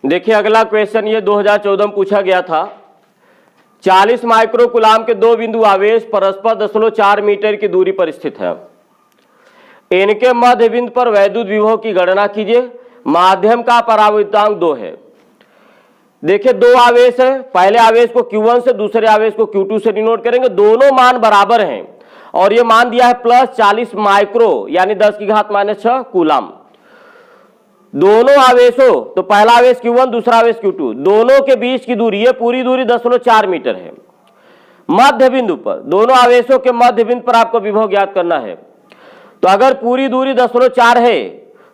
देखिए अगला क्वेश्चन ये 2014 में पूछा गया था। 40 माइक्रो कूलाम के दो बिंदु आवेश परस्पर 0.4 मीटर की दूरी पर स्थित है। इनके मध्य बिंदु पर वैद्युत विभव की गणना कीजिए। माध्यम का परावर्तनांक 2 है। देखिए दो आवेश है, पहले आवेश को Q1 से दूसरे आवेश को Q2 से डिनोट करेंगे। दोनों मान बराबर हैं और ये मान दिया है प्लस 40 माइक्रो यानी 10⁻⁻⁶ कूलाम। दोनों आवेशों, तो पहला आवेश Q1 दूसरा आवेश Q2, दोनों के बीच की दूरी, ये पूरी दूरी 0.4 मीटर है। मध्य बिंदु पर, दोनों आवेशों के मध्य बिंदु पर आपको विभव ज्ञात करना है। तो अगर पूरी दूरी 0.4 है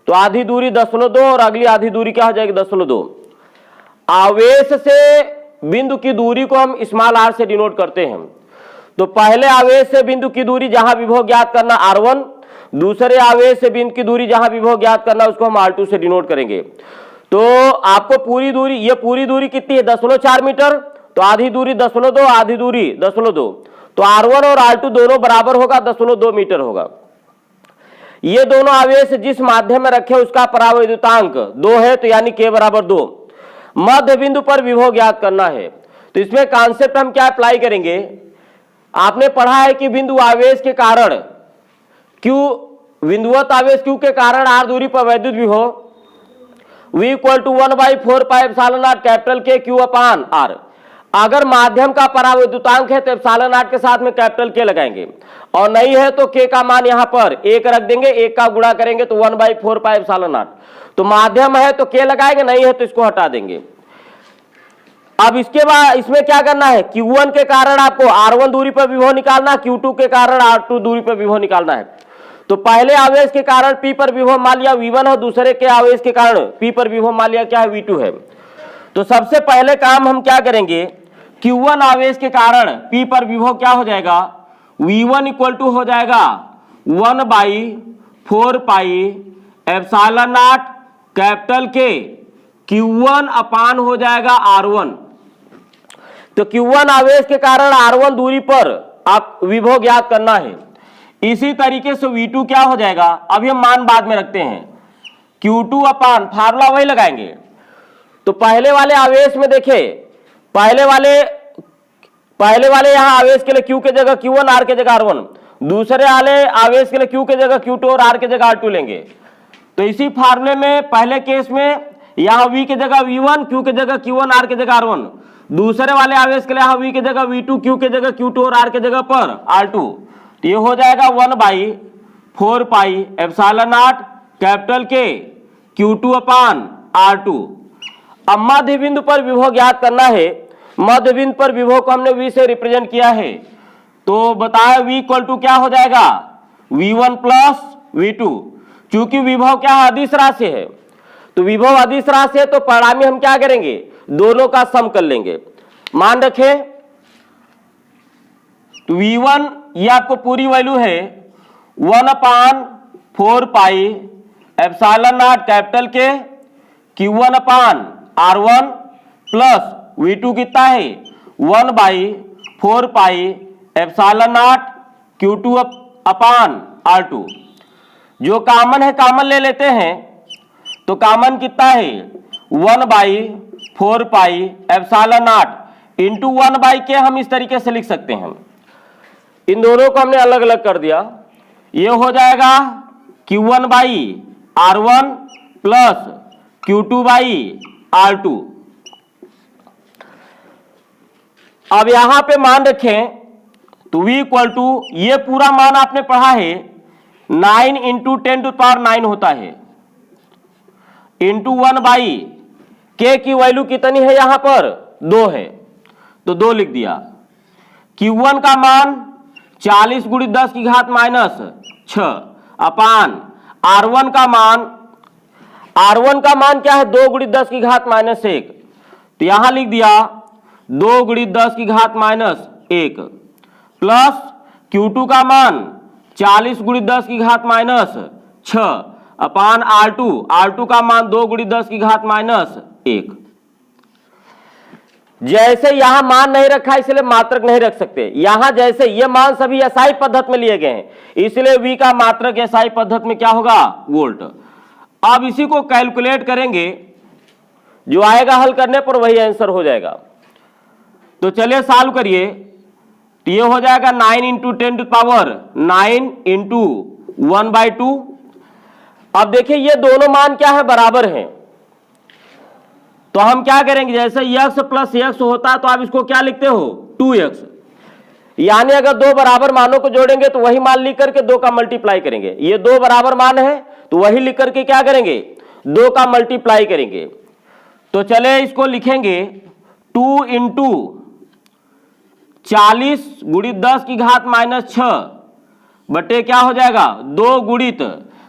तो आधी दूरी 0.2 और अगली आधी दूरी क्या हो जाएगी 0.2। आवेश से बिंदु की दूरी को हम स्मॉल r से डिनोट करते हैं। तो पहले आवेश से बिंदु की दूरी जहां विभव ज्ञात करना r1, दूसरे आवेश से बिंदु की दूरी जहां विभव ज्ञात करना उसको हम r2 से डिनोट करेंगे। तो आपको पूरी दूरी, ये पूरी दूरी कितनी है 0.4 मीटर, तो आधी दूरी 0.2, आधी दूरी 0.2, तो r1 और r2 दोनों बराबर होगा 0.2 मीटर होगा। ये दोनों आवेश जिस माध्यम में रखे उसका परावैद्युतांक 2 है, तो यानी k बराबर 2। मध्य बिंदु पर विभव ज्ञात करना है। तो इसमें कॉन्सेप्ट हम क्या अप्लाई करेंगे, आपने पढ़ा है कि बिंदु आवेश के कारण Q, बिंदुवत आवेश Q के कारण r दूरी पर वैद्युत विभव V = 1/4πε0 कैपिटल K Q अपान R। अगर माध्यम का परावैद्युतांक है तो ε0 के साथ में कैपिटल K लगाएंगे, और नहीं है तो K का मान यहां पर 1 रख देंगे, 1 का गुणा करेंगे तो 1/4πε0। तो माध्यम है तो K लगाएंगे, नहीं है तो इसको हटा देंगे। अब इसके बाद इसमें क्या करना है, Q1 के कारण आपको R1 दूरी पर विभव निकालना, Q2 के कारण R2 दूरी पर विभव निकालना है। तो पहले आवेश के कारण P पर विभव मान लिया V1 है, दूसरे के आवेश के कारण P पर विभव मान लिया क्या है V2 है। तो सबसे पहले काम हम क्या करेंगे, Q1 आवेश के कारण P पर विभव क्या हो जाएगा, V1 = हो जाएगा 1/4πε0 कैपिटल K Q1 अपान हो जाएगा R1। तो Q1 आवेश के कारण R1 दूरी पर आप विभव ज्ञात करना है। इसी तरीके से V2 क्या हो जाएगा, अभी हम मान बाद में रखते हैं, Q2 अपान फार्मूला वही लगाएंगे। तो पहले वाले आवेश में देखे, पहले वाले यहां आवेश के लिए Q के जगह Q1, R के जगह R1, दूसरे वाले आवेश के लिए Q के जगह Q2 और R के जगह R2 लेंगे। तो इसी फार्मूले में पहले केस में यहां V के जगह V1, Q के जगह Q1, R के जगह R1, दूसरे वाले आवेश के लिए यहां V के जगह V2, Q के जगह Q2 और R के जगह पर R2। तो ये हो जाएगा 1/4πε0 कैपिटल K Q2 अपान R2। अब मध्य बिंदु पर विभव ज्ञात करना है। मध्य बिंदु पर विभव को हमने V से रिप्रेजेंट किया है, तो बताया V = क्या हो जाएगा V1 प्लस V2। चूंकि विभव क्या है, अदिश राशि है, तो विभव अदिश राशि है तो परिणामी हम क्या करेंगे, दोनों का सम कर लेंगे। मान रखें तो V1 ये आपको पूरी वैल्यू है 1/4πε0 कैपिटल के Q1 अपान R1 प्लस V2 कितना है 1/4πε0 Q2 अपान R2। जो कामन है कामन ले लेते हैं, तो कामन कितना है 1/4πε0 इंटू 1/k हम इस तरीके से लिख सकते हैं। इन दोनों को हमने अलग अलग कर दिया, ये हो जाएगा Q1/R1 प्लस Q2/R2। अब यहां पे मान रखें तो V = ये पूरा मान आपने पढ़ा है 9 × 10⁹ होता है, इंटू 1/k की वैल्यू कितनी है, यहां पर 2 है तो 2 लिख दिया। Q1 का मान 40 × 10⁻⁻6 अपान R1 का मान क्या है 2 × 10⁻⁻1, तो यहां लिख दिया 2 × 10⁻⁻1 प्लस Q2 का मान 40 × 10⁻6 अपान R2 का मान 2 × 10⁻1। जैसे यहां मान नहीं रखा इसलिए मात्रक नहीं रख सकते। यहां जैसे ये मान सभी एसआई पद्धति में लिए गए हैं, इसलिए V का मात्रक एसआई पद्धति में क्या होगा, वोल्ट। अब इसी को कैलकुलेट करेंगे, जो आएगा हल करने पर वही आंसर हो जाएगा। तो चलिए सॉल्व करिए। तो ये हो जाएगा 9 इंटू 10⁻9 इंटू 1/2। अब देखिए ये दोनों मान क्या है, बराबर हैं। तो हम क्या करेंगे, जैसे x प्लस x होता है तो आप इसको क्या लिखते हो, 2x। यानी अगर दो बराबर मानों को जोड़ेंगे तो वही मान लिख करके 2 का मल्टीप्लाई करेंगे। ये दो बराबर मान है तो वही लिख करके क्या करेंगे, 2 का मल्टीप्लाई करेंगे। तो चले इसको लिखेंगे 2 इंटू 40 गुणित 10 की घात -6 बटे क्या हो जाएगा, 2 गुणित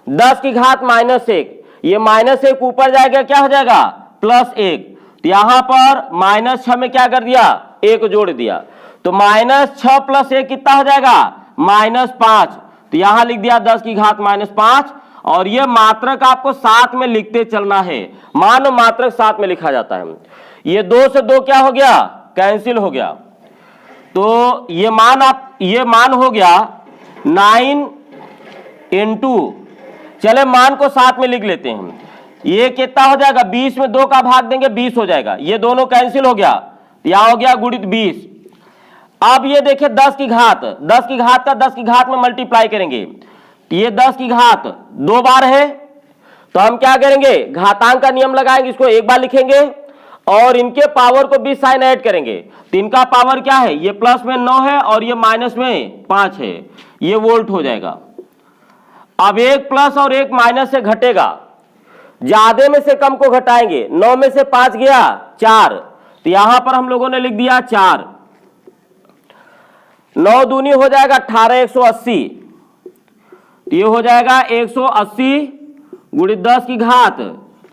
10 की घात -1। ये -1 ऊपर जाएगा, क्या हो जाएगा, +1। तो यहां पर -6 में क्या कर दिया, 1 जोड़ दिया। तो -6 + 1 कितना हो जाएगा, -5। तो यहां लिख दिया 10 की घात -5। और ये मात्रक आपको साथ में लिखते चलना है। मान मात्रक साथ में लिखा जाता है। ये 2 से 2 क्या हो गया, कैंसिल हो गया। तो ये मान हो गया 9 इंटू, चले मान को साथ में लिख लेते हैं। ये कितना हो जाएगा, 20 में 2 का भाग देंगे 20 हो जाएगा। ये दोनों कैंसिल हो गया, यहां हो गया गुणित 20। अब ये देखिए 10 की घात का 10 की घात में मल्टीप्लाई करेंगे। ये 10 की घात 2 बार है, तो हम क्या करेंगे, घातांक का नियम लगाएंगे, इसको एक बार लिखेंगे और इनके पावर को 20 साइन ऐड करेंगे। तो इनका पावर क्या है, ये प्लस में 9 है और ये माइनस में 5 है, ये वोल्ट हो जाएगा। अब एक प्लस और एक माइनस से घटेगा, ज्यादा में से कम को घटाएंगे। 9 में से 5 गया 4, तो यहां पर हम लोगों ने लिख दिया 4। 9 दूनी हो जाएगा 18, 180। ये हो जाएगा 180 गुणित 10 की घात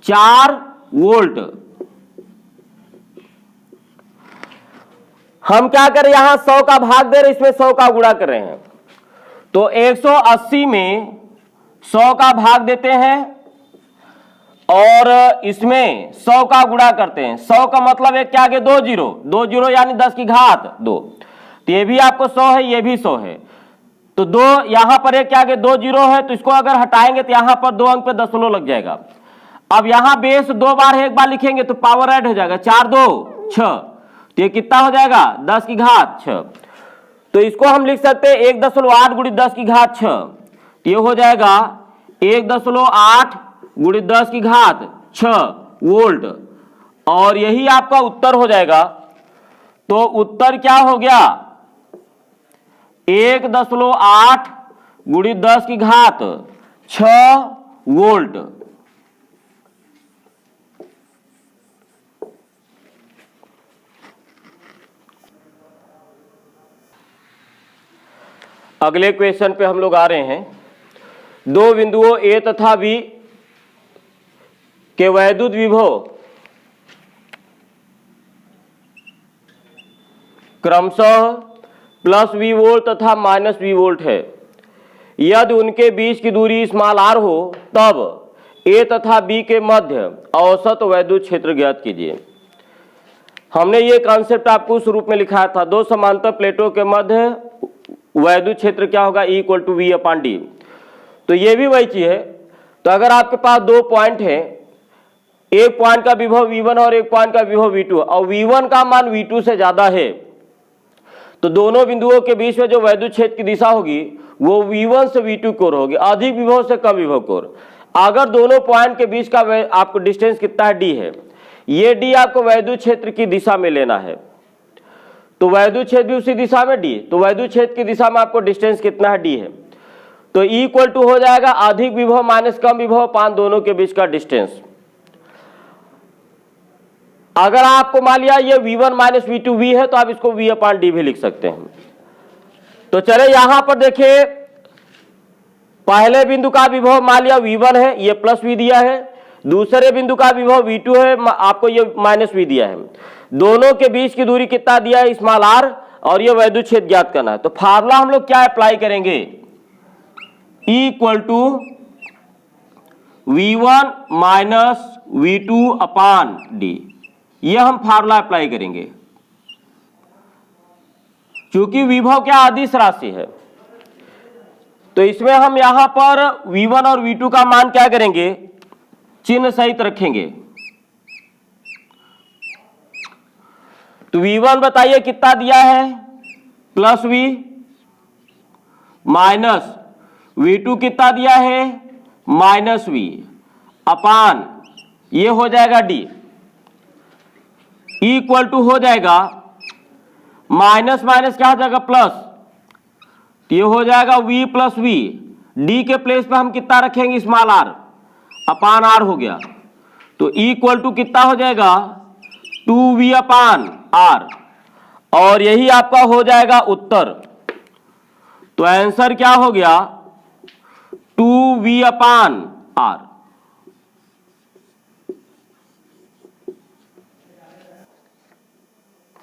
4 वोल्ट। हम क्या करें, यहां 100 का भाग दे रहे, इसमें 100 का गुणा कर रहे हैं। तो 180 में 100 का भाग देते हैं और इसमें 100 का गुणा करते हैं। 100 का मतलब एक क्या आगे 2 जीरो यानी 10 की घात 2। तो ये भी आपको 100 है, ये भी 100 है। तो 2 यहां पर एक क्या आगे 2 जीरो है, तो इसको अगर हटाएंगे तो यहां पर 2 अंक पे दशमलव लग जाएगा। अब यहां बेस 2 बार है, एक बार लिखेंगे तो पावर ऐड हो जाएगा, 4 2 6। तो ये कितना हो जाएगा, 10 की घात 6। तो इसको हम लिख सकते हैं 1.8 गुणित 10 की घात 6। ये हो जाएगा 1.8 गुणित 10 की घात 6 वोल्ट। और यही आपका उत्तर हो जाएगा। तो उत्तर क्या हो गया, 1.8 गुणित 10 की घात 6 वोल्ट। अगले क्वेश्चन पे हम लोग आ रहे हैं। दो बिंदुओं ए तथा बी के वैद्युत विभव क्रमशः +V वोल्ट तथा -V वोल्ट है। यदि उनके बीच की दूरी r हो तब A तथा B के मध्य औसत वैद्युत क्षेत्र ज्ञात कीजिए। हमने ये कॉन्सेप्ट आपको उस रूप में लिखाया था, दो समांतर प्लेटों के मध्य वैद्युत क्षेत्र क्या होगा, E = V/d। तो ये भी वही चीज है। तो अगर आपके पास दो पॉइंट है, एक पॉइंट का विभव V1 और एक पॉइंट का विभव V2 और V1 का मान V2 से ज्यादा है, तो दोनों बिंदुओं के बीच में जो वैद्युत क्षेत्र की दिशा होगी वो V1 से V2 की ओर होगी, अधिक विभव से कम विभव की ओर। अगर दोनों पॉइंट के बीच का आपको डिस्टेंस कितना है, D है, ये D आपको वैद्युत क्षेत्र की दिशा में लेना है। तो वैद्युत क्षेत्र भी उसी दिशा में D, तो वैद्युत क्षेत्र की दिशा में आपको डिस्टेंस कितना है, D है। तो E हो जाएगा अधिक विभव माइनस कम विभव पान दोनों के बीच का डिस्टेंस। अगर आपको मान लिया ये V1 - V2 V है तो आप इसको V/d भी लिख सकते हैं। तो चले यहां पर देखिए, पहले बिंदु का विभव मान लिया V1 है, ये +V दिया है। दूसरे बिंदु का विभव V2 है, आपको ये -V दिया है। दोनों के बीच की दूरी कितना दिया है, r, और ये वैद्युत क्षेत्र ज्ञात करना है। तो फार्मूला हम लोग क्या अप्लाई करेंगे, E = V1 - V2/d, ये हम फार्मूला अप्लाई करेंगे। क्योंकि विभव क्या अदिश राशि है, तो इसमें हम यहां पर V1 और V2 का मान क्या करेंगे, चिन्ह सहित रखेंगे। तो V1 बताइए कितना दिया है, प्लस V, माइनस V2 कितना दिया है, माइनस V, अपान ये हो जाएगा D, इक्वल टू हो जाएगा माइनस माइनस क्या हो जाएगा प्लस, तो ये हो जाएगा V प्लस V, D के प्लेस पे हम कितना रखेंगे, स्मॉल r, अपान r हो गया, तो इक्वल टू कितना हो जाएगा 2V अपान r, और यही आपका हो जाएगा उत्तर। तो आंसर क्या हो गया 2V अपान r।